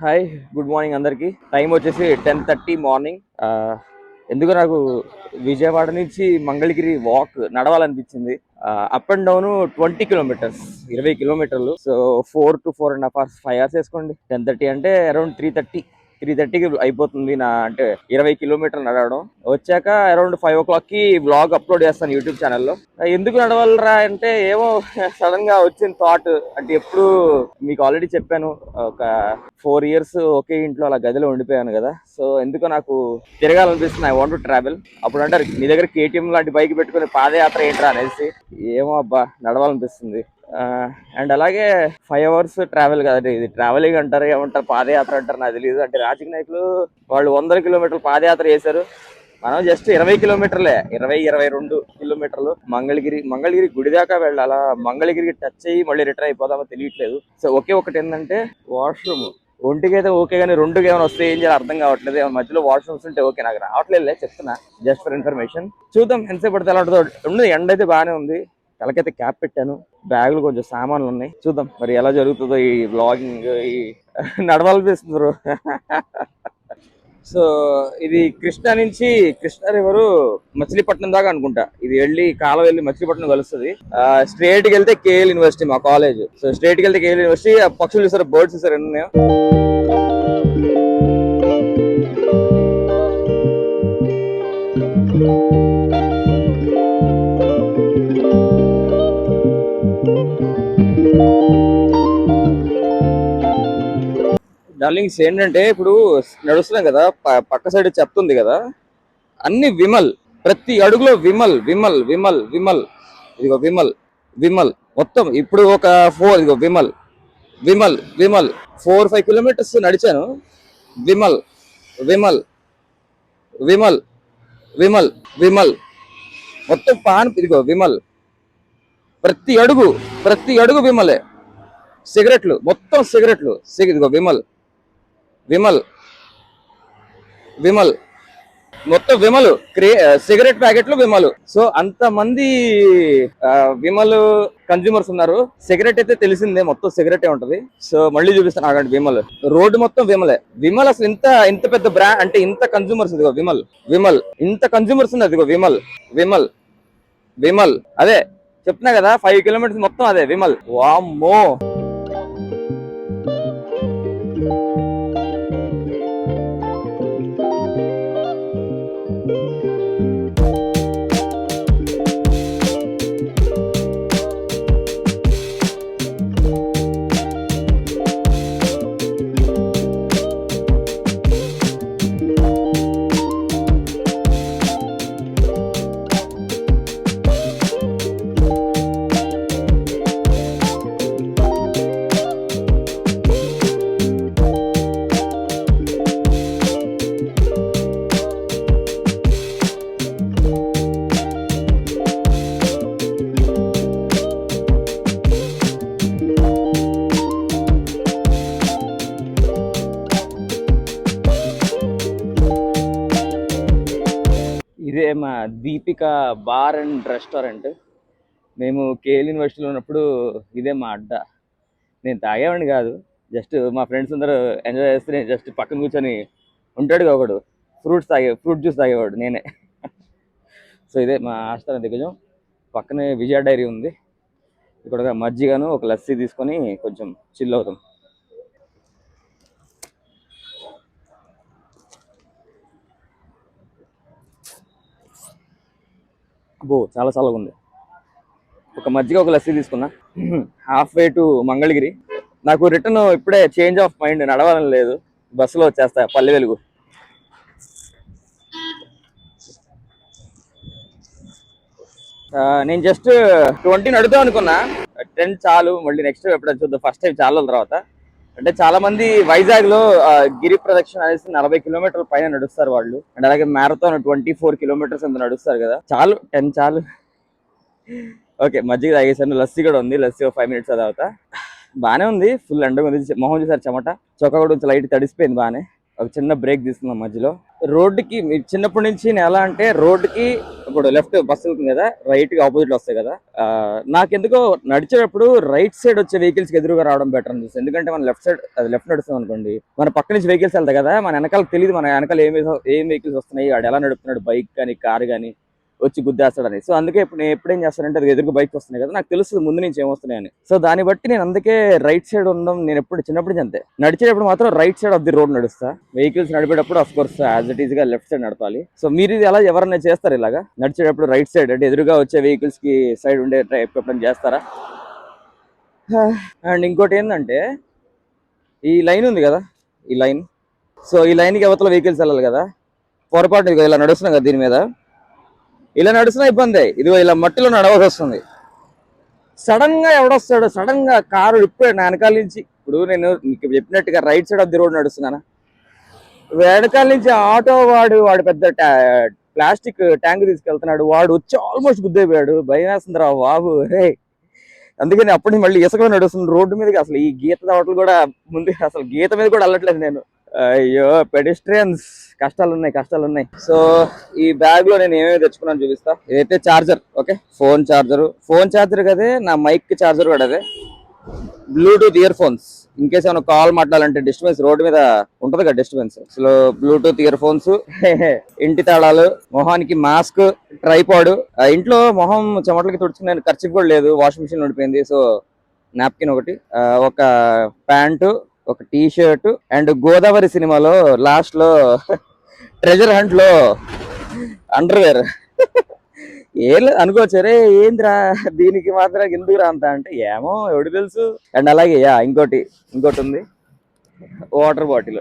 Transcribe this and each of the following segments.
Hi, good morning అందరికి. Time వచ్చేసి 10:30 morning. ఎందుకు నాకు విజయవాడ నుంచి మంగళగిరి వాక్ నడవాలనిపించింది. అప్ అండ్ డౌన్ 20 కిలోమీటర్స్, 20 కిలోమీటర్లు. సో 4 to 4.5 hours, 5 hours వేసుకోండి. 10:30 అంటే అరౌండ్ 3:30కి అయిపోతుంది నా, అంటే 20 కిలోమీటర్లు నడవడం. వచ్చాక అరౌండ్ 5 o'clock కి వ్లాగ్ అప్లోడ్ చేస్తాను యూట్యూబ్ ఛానల్లో. ఎందుకు నడవాలరా అంటే ఏమో సడన్ గా వచ్చిన థాట్. అంటే ఎప్పుడు మీకు ఆల్రెడీ చెప్పాను, ఒక 4 years ఒకే ఇంట్లో అలా గదిలో ఉండిపోయాను కదా. సో ఎందుకో నాకు తిరగాలనిపిస్తుంది. I want to travel. అప్పుడు అంటారు నీ దగ్గర కేటీఎం లాంటి బైక్ పెట్టుకుని పాదయాత్ర ఏంట్రా అనేసి. ఏమో అబ్బా నడవాలనిపిస్తుంది. అండ్ అలాగే 5 hours ట్రావెల్ కదండి, ఇది ట్రావెలింగ్ అంటారు ఏమంటారు పాదయాత్ర అంటారు నాకు తెలియదు. అంటే రాజకీయ నాయకులు వాళ్ళు 100 కిలోమీటర్లు పాదయాత్ర చేశారు, మనం జస్ట్ 20 కిలోమీటర్లే, 22 కిలోమీటర్లు. మంగళగిరి గుడి దాకా వెళ్ళాలా, మంగళగిరికి టచ్ అయ్యి మళ్ళీ రిటర్న్ అయిపోదామో తెలియట్లేదు. సో ఒకే ఒకటి ఏంటంటే వాష్రూమ్. ఒంటికి అయితే ఓకే, కానీ రెండుకి ఏమైనా వస్తే ఏం చేయాలి అర్థం కావట్లేదు. ఏమైనా మధ్యలో వాష్రూమ్స్ ఉంటే ఓకే, నాకు రావట్లేదు చెప్తున్నా, జస్ట్ ఫర్ ఇన్ఫర్మేషన్. చూద్దాం ఎంతసేపు పడితే ఎలా ఉంటుంది. ఎండ అయితే బాగానే ఉంది. తలకైతే క్యాప్ పెట్టాను, బ్యాగులు కొంచెం సామాన్లు ఉన్నాయి. చూద్దాం మరి ఎలా జరుగుతుందో ఈ వ్లాగింగ్. ఈ నడవాలనిపిస్తుంది బ్రో. సో ఇది కృష్ణా నుంచి, కృష్ణా రివర్ మచిలీపట్నం దాకా అనుకుంటా. ఇది వెళ్ళి కాలం వెళ్ళి మచిలీపట్నం కలుస్తుంది. స్ట్రేట్ కి వెళ్తే కేఎల్ యూనివర్సిటీ మా కాలేజ్. సో స్ట్రేట్ కి వెళ్తే కేఎల్ యూనివర్సిటీ. పక్షులు చూసారు, బర్డ్స్ చూసారు ఎన్ని ఉన్నాయో. డార్లింగ్స్ ఏంటంటే ఇప్పుడు నడుస్తున్నాం కదా, పక్క సైడ్ చెప్తుంది కదా, అన్ని విమల్, ప్రతి అడుగులో విమల్ విమల్ విమల్ విమల్. ఇదిగో విమల్ విమల్ మొత్తం. ఇప్పుడు ఒక 4, ఇదిగో విమల్ విమల్ విమల్. 4-5 కిలోమీటర్స్ నడిచాను. విమల్ విమల్ విమల్ విమల్ విమల్ మొత్తం పాన్. ఇదిగో విమల్, ప్రతి అడుగు విమలే. సిగరెట్లు మొత్తం సిగరెట్లు. ఇదిగో విమల్ విమల్ విమల్ మొత్తం విమల్. సిగరెట్ ప్యాకెట్లు విమల్. సో అంతమంది విమల్ కన్జ్యూమర్స్ ఉన్నారు. సిగరెట్ అయితే తెలిసిందే, మొత్తం సిగరెట్ ఉంటది. సో మళ్ళీ చూపిస్తాను ఆగండి. విమల్ రోడ్డు మొత్తం విమలే. విమల్ అసలు ఇంత పెద్ద బ్రాండ్, అంటే ఇంత కన్జ్యూమర్స్. ఇదిగో విమల్ ఇంత కన్జ్యూమర్స్ ఉంది. ఇదిగో విమల్ విమల్ విమల్. అదే చెప్తున్నా కదా, 5 కిలోమీటర్స్ మొత్తం అదే విమల్. వామ్మో. ఇదే మా దీపిక బార్ అండ్ రెస్టారెంట్. మేము కేఎల్ యూనివర్సిటీలో ఉన్నప్పుడు ఇదే మా అడ్డా. నేను తాగేవాడిని కాదు, జస్ట్ మా ఫ్రెండ్స్ అందరూ ఎంజాయ్ చేస్తే నేను జస్ట్ పక్కన కూర్చొని ఉంటాడు ఒకడు, ఫ్రూట్ జ్యూస్ తాగేవాడు నేనే. సో ఇదే మా ఆస్థాన దిగ్గజం. పక్కనే విజయ డైరీ ఉంది. ఇక్కడ మజ్జిగను ఒక లస్సీ తీసుకొని కొంచెం చిల్ అవుతాం. అబ్బో చాలా చల్లగా ఉంది. ఒక మజ్జిగ ఒక లస్సీ తీసుకున్నా. Half way to Mangalagiri. నాకు రిటర్న్ ఇప్పుడే చేంజ్ ఆఫ్ మైండ్, నడవాలని లేదు, బస్సులో వచ్చేస్తా పల్లె వెలుగు. నేను జస్ట్ 20 నడుద్దాం అనుకున్నా, 10 చాలు, మళ్ళీ నెక్స్ట్ ఎప్పుడైనా చూద్దాం. ఫస్ట్ టైం చాలా తర్వాత. అంటే చాలా మంది వైజాగ్ లో గిరి ప్రదక్షిణ అనేసి 40 కిలోమీటర్ల పైన నడుస్తారు వాళ్ళు. అండ్ అలాగే మ్యారథాన్ 24 కిలోమీటర్స్ అంత నడుస్తారు కదా. చాలు 10 చాలు. ఓకే మజ్జిగ తాగేసాను, లస్సీ కూడా ఉంది. లస్సీ 5 minutes తర్వాత. బాగానే ఉంది, ఫుల్ ఎండగా ఉంది. మొహం చూసారు చెమట, చొక్కా కూడా కొంచెం లైట్ తడిసిపోయింది బాగానే. ఒక చిన్న బ్రేక్ తీసుకున్నాం మధ్యలో. రోడ్డుకి చిన్నప్పటి నుంచి నేను ఎలా అంటే రోడ్డుకి ఇప్పుడు లెఫ్ట్ బస్సు వెళ్తుంది కదా, రైట్ కి ఆపోజిట్ వస్తాయి కదా. నాకెందుకో నడిచేటప్పుడు రైట్ సైడ్ వచ్చే వెహికల్స్ కి ఎదురుగా రావడం బెటర్ అనిపిస్తుంది. ఎందుకంటే మన లెఫ్ట్ నడుస్తాం అనుకోండి, మన పక్క నుంచి వెహికల్స్ వెళ్తాయి కదా, మన వెనకాల తెలియదు మన వెనకాల ఏం వెహికల్స్ వస్తున్నాయి, వాడు ఎలా నడుపుతున్నాడు, బైక్ కానీ కార్ కానీ వచ్చి గుద్దేస్తాడని. సో అందుకే ఇప్పుడు నేను ఎప్పుడేం చేస్తానంటే అది ఎదురుగా బైక్ వస్తున్నాయి కదా, నాకు తెలుస్తుంది ముందు నుంచి ఏమొస్తున్నాయని. సో దాన్ని బట్టి నేను అందుకే రైట్ సైడ్ ఉండడం నేను ఎప్పుడు చిన్నప్పటి నుంచి అంతే. నడిచేటప్పుడు మాత్రం right side of the road నడుస్తా. వెహికల్స్ నడిపేటప్పుడు of course as it is గా లెఫ్ట్ సైడ్ నడపాలి. సో మీరు ఇది ఎలా ఎవరైనా చేస్తారు ఇలాగా నడిచేటప్పుడు రైట్ సైడ్ అంటే ఎదురుగా వచ్చే వెహికల్స్ కి సైడ్ ఉండే ఎప్పుడైనా చేస్తారా? అండ్ ఇంకోటి ఏంటంటే ఈ లైన్ ఉంది కదా, ఈ లైన్, సో ఈ లైన్కి అవతల వెహికల్స్ వెళ్ళాలి కదా, పొరపాటు ఇలా నడుస్తున్నాం కదా, దీని మీద ఇలా నడుస్తున్నా ఇబ్బంది. ఇదిగో ఇలా మట్టిలో నడవలసి వస్తుంది. సడన్ గా ఎవడొస్తాడు, సడన్ గా కారు ఇప్పుడే నా వెనకాల నుంచి, ఇప్పుడు నేను మీకు చెప్పినట్టుగా right side of the road నడుస్తున్నానా, వెనకాల నుంచి ఆటో వాడు పెద్ద ప్లాస్టిక్ ట్యాంక్ తీసుకెళ్తున్నాడు, వాడు వచ్చి ఆల్మోస్ట్ గుద్దైపోయాడు. భయం వేస్తుంది రా బాబు. హే, అందుకని అప్పటి మళ్ళీ ఇసుకలో నడుస్తుంది రోడ్డు మీదకి. అసలు ఈ గీత దావట్లు కూడా ముందు అసలు గీత మీద కూడా వెళ్ళట్లేదు నేను. అయ్యో పెడిస్ట్రియన్స్ కష్టాలు ఉన్నాయి. సో ఈ బ్యాగ్ లో నేను ఏమేమి తెచ్చుకున్నాను చూపిస్తా. ఇదైతే చార్జర్, ఓకే, ఫోన్ చార్జర్ కదే, నా మైక్ చార్జర్ కూడా అదే, Bluetooth ear phones in case ఏమైనా కాల్ మాట్లాడాలంటే డిస్టర్బెన్స్ రోడ్డు మీద ఉంటది కదా డిస్టర్బెన్స్. అసలు బ్లూటూత్ ఇయర్ ఫోన్స్, ఇంటి తాళాలు, మొహానికి మాస్క్, ట్రైపాడ్. ఇంట్లో మొహం చెమటలకి తుడుచుకునే ఖర్చు కూడా లేదు, వాషింగ్ మిషన్ ఉండిపోయింది. సో నాప్కిన్ ఒకటి, ఒక ప్యాంటు, ఒక టీ షర్ట్, అండ్ గోదావరి సినిమాలో లాస్ట్ లో ట్రెజర్ హంట్ లో అండర్వేర్. ఏం లేదు అనుకోవచ్చు, రే ఏంద్రా దీనికి మాత్రం ఎందుకురా అంత అంటే, ఏమో ఎవడు తెలుసు. అండ్ అలాగే ఇంకోటి ఉంది, వాటర్ బాటిల్.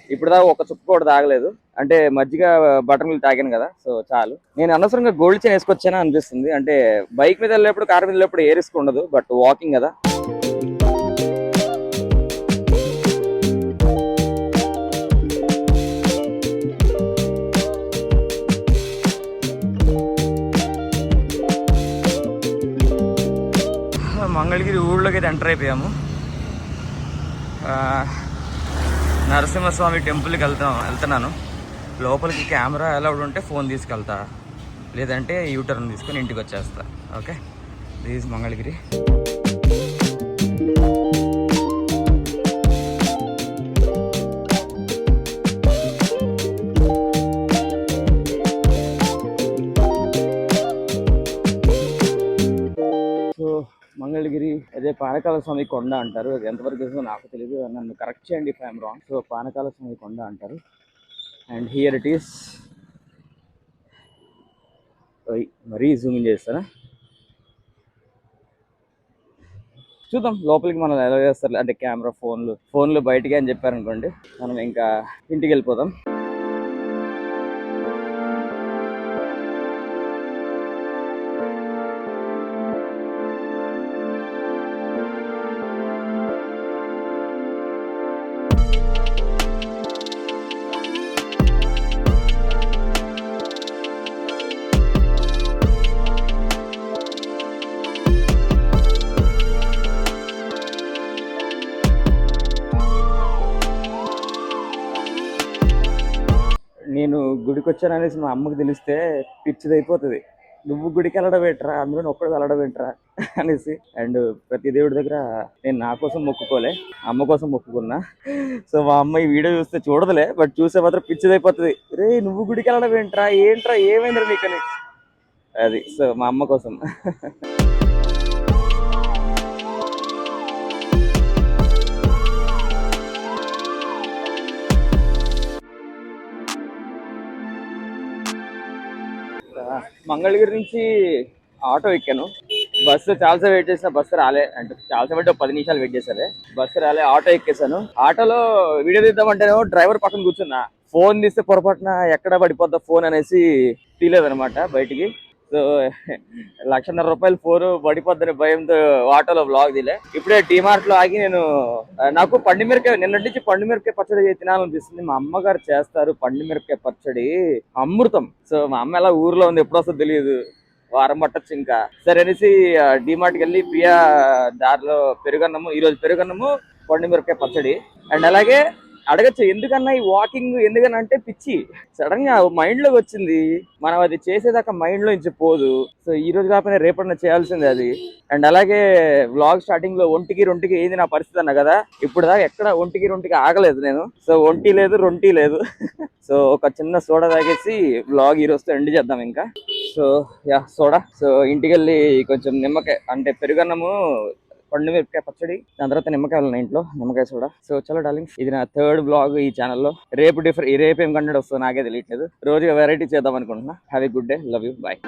ఇప్పుడు దాకా ఒక చుక్క కూడా తాగలేదు, అంటే మజ్జిగ బటర్ మిల్క్ తాగాను కదా, సో చాలు. నేను అనవసరంగా గోల్డ్ చైన్ వేసుకొచ్చానా అనిపిస్తుంది. అంటే బైక్ మీద వెళ్ళేప్పుడు, కార్ మీద వెళ్ళేప్పుడు ఏ రిస్క్ ఉండదు, బట్ వాకింగ్ కదా. మంగళగిరి ఊళ్ళోకి అయితే ఎంటర్ అయిపోయాము. నరసింహస్వామి టెంపుల్కి వెళ్తున్నాను. లోపలికి కెమెరా అలౌడ్ ఉంటే ఫోన్ తీసుకెళ్తా, లేదంటే యూటర్న్ తీసుకొని ఇంటికి వచ్చేస్తా. Okay, this is Mangalagiri. Mangalagiri అదే పానకాల స్వామి కొండ అంటారు. అది ఎంతవరకు తెలుసో నాకు తెలియదు, నన్ను కరెక్ట్ చేయండి if I'm wrong. So Panakala Swamy కొండ అంటారు. And here it is. మరీ జూమింగ్ చేస్తారా, చూద్దాం లోపలికి మనం ఎలా చేస్తారు. అంటే కెమెరా ఫోన్లు బయటికి అని చెప్పారనుకోండి, మనం ఇంకా ఇంటికి వెళ్ళిపోదాం. నేను గుడికి వచ్చాననేసి మా అమ్మకి తెలిస్తే పిచ్చిదైపోతుంది. నువ్వు గుడికి వెళ్ళడం ఏంట్రా, అందులో ఒక్కడు వెళ్ళడం ఏంట్రా అనేసి. అండ్ ప్రతి దేవుడి దగ్గర నేను నా కోసం మొక్కుకోలే, అమ్మ కోసం మొక్కుకున్నా. సో మా అమ్మ ఈ వీడియో చూస్తే చూడదులే, బట్ చూసే మాత్రం పిచ్చిదైపోతుంది. రే నువ్వు గుడికి వెళ్ళడం ఏంట్రా ఏమైందిరా నీకని. అది సో మా అమ్మ కోసం. మంగళగిరి నుంచి ఆటో ఎక్కాను. బస్సు చాలాసేపు వెయిట్ చేసిన, బస్సు రాలే. అంటే చాలాసేపు అంటే 10 నిమిషాలు వెయిట్ చేశారు, బస్సు రాలే. ఆటో ఎక్కేసాను. ఆటోలో వీడియో తీద్దామంటేనేమో డ్రైవర్ పక్కన కూర్చున్నా. ఫోన్ తీస్తే పొరపాటున ఎక్కడ పడిపోద్దా ఫోన్ అనేసి తీలేదనమాట బయటికి. సో 1,50,000 రూపాయలు ఫోన్ పడిపోద్దని భయంతో ఆటోలో బ్లాగ్ తీలే. ఇప్పుడే డిమార్ట్ లో ఆగి నాకు పండుమిరకాయ, నిన్నటి నుంచి పండుమిరకాయ పచ్చడి తినాలనిపిస్తుంది. మా అమ్మగారు చేస్తారు పండుమిరకాయ పచ్చడి, అమృతం. సో మా అమ్మ ఎలా ఊర్లో ఉంది, ఎప్పుడు వస్తుందో తెలియదు, వారం పట్టచ్చు ఇంకా. సరే అనేసి డిమార్ట్కి వెళ్ళి ప్రియా దారిలో పెరుగన్నము, ఈరోజు పెరుగన్నము పండుమిరకాయ పచ్చడి. అండ్ అలాగే అడగచ్చు ఎందుకన్నా ఈ వాకింగ్ ఎందుకన్నా అంటే పిచ్చి సడన్ గా మైండ్ లోకి వచ్చింది. మనం అది చేసేదాకా మైండ్ లో నుంచి పోదు. సో ఈ రోజు కాకపోయినా రేపటిన చేయాల్సిందే అది. అండ్ అలాగే వ్లాగ్ స్టార్టింగ్ లో ఒంటికి ఏంది నా పరిస్థితి అన్న కదా, ఇప్పుడు దాకా ఎక్కడ ఒంటికి ఆగలేదు నేను. సో ఒంటి లేదు రొంటి లేదు. సో ఒక చిన్న సోడా తాగేసి వ్లాగ్ ఈ రోజుతో ఎండ్ చేద్దాం ఇంకా. So yeah soda. సో ఇంటికి వెళ్ళి కొంచెం నిమ్మకాయ అంటే పెరుగన్నము, పండు మిరపకాయ పచ్చడి, దాని తర్వాత నిమ్మకాయలు ఉన్నాయి ఇంట్లో, నిమ్మకాయ సోడా. సో చలో డార్లింగ్స్, ఇది నా థర్డ్ బ్లాగ్ ఈ ఛానల్లో. రేపు ఏం కంటెంట్ వస్తుందో నాకే తెలియట్లేదు. రోజుగా వెరైటీ చేద్దాం అనుకుంటున్నా. Have a good day, love you, bye.